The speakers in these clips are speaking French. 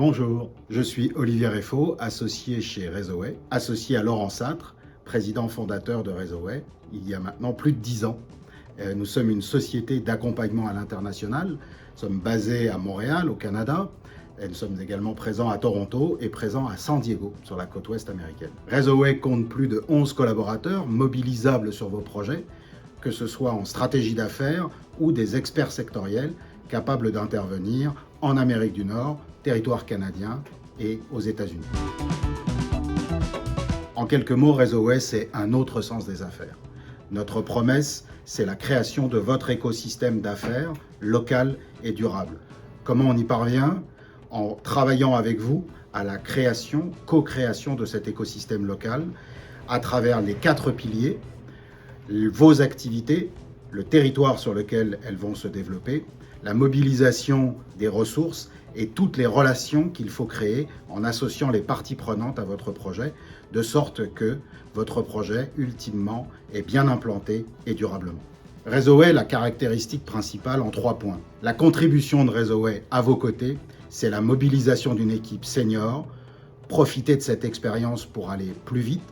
Bonjour, je suis Olivier Réfaud, associé chez Réseauway, associé à Laurent Sâtre, président fondateur de Réseauway, il y a maintenant plus de 10 ans. Nous sommes une société d'accompagnement à l'international, nous sommes basés à Montréal, au Canada, et nous sommes également présents à Toronto et présents à San Diego, sur la côte ouest américaine. Réseauway compte plus de 11 collaborateurs mobilisables sur vos projets, que ce soit en stratégie d'affaires ou des experts sectoriels capables d'intervenir en Amérique du Nord, territoire canadien et aux États-Unis. En quelques mots, Réseauway, c'est un autre sens des affaires. Notre promesse, c'est la création de votre écosystème d'affaires local et durable. Comment on y parvient? En travaillant avec vous à la création, co-création de cet écosystème local à travers les 4 piliers, vos activités, le territoire sur lequel elles vont se développer, la mobilisation des ressources et toutes les relations qu'il faut créer en associant les parties prenantes à votre projet, de sorte que votre projet, ultimement, est bien implanté et durablement. Réseauway, la caractéristique principale en 3 points. La contribution de Réseauway à vos côtés, c'est la mobilisation d'une équipe senior, profiter de cette expérience pour aller plus vite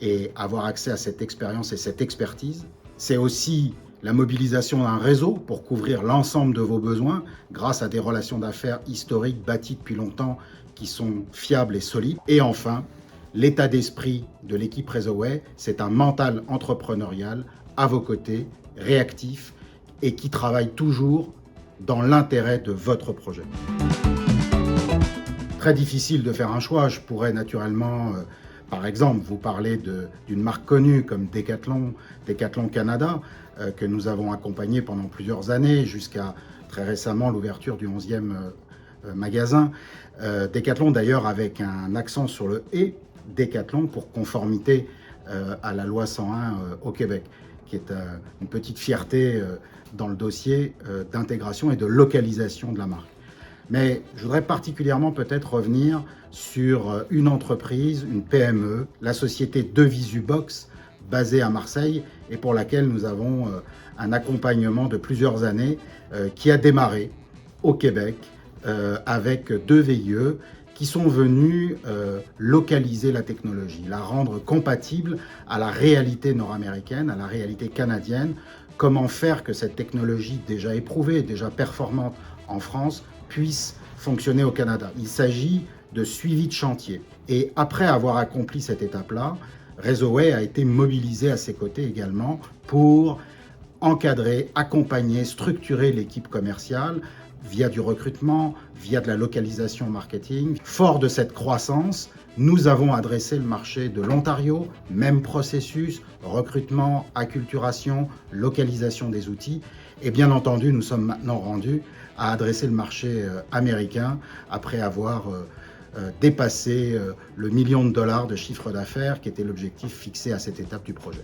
et avoir accès à cette expérience et cette expertise. C'est aussi la mobilisation d'un réseau pour couvrir l'ensemble de vos besoins grâce à des relations d'affaires historiques bâties depuis longtemps qui sont fiables et solides. Et enfin, l'état d'esprit de l'équipe Réseauway, c'est un mental entrepreneurial à vos côtés, réactif et qui travaille toujours dans l'intérêt de votre projet. Très difficile de faire un choix. Je pourrais naturellement, par exemple, vous parler d'une marque connue comme Decathlon Canada, que nous avons accompagné pendant plusieurs années, jusqu'à très récemment l'ouverture du 11e magasin. Decathlon d'ailleurs avec un accent sur le « et », Decathlon pour conformité à la loi 101 au Québec, qui est une petite fierté dans le dossier d'intégration et de localisation de la marque. Mais je voudrais particulièrement peut-être revenir sur une entreprise, une PME, la société Devisubox, basée à Marseille et pour laquelle nous avons un accompagnement de plusieurs années qui a démarré au Québec avec 2 VIE qui sont venus localiser la technologie, la rendre compatible à la réalité nord-américaine, à la réalité canadienne. Comment faire que cette technologie déjà éprouvée, déjà performante en France, puisse fonctionner au Canada. Il s'agit de suivi de chantier. Et après avoir accompli cette étape-là, Réseauway a été mobilisé à ses côtés également pour encadrer, accompagner, structurer l'équipe commerciale via du recrutement, via de la localisation marketing. Fort de cette croissance, nous avons adressé le marché de l'Ontario, même processus, recrutement, acculturation, localisation des outils. Et bien entendu, nous sommes maintenant rendus à adresser le marché américain après avoir dépassé le $1 million de chiffre d'affaires qui était l'objectif fixé à cette étape du projet.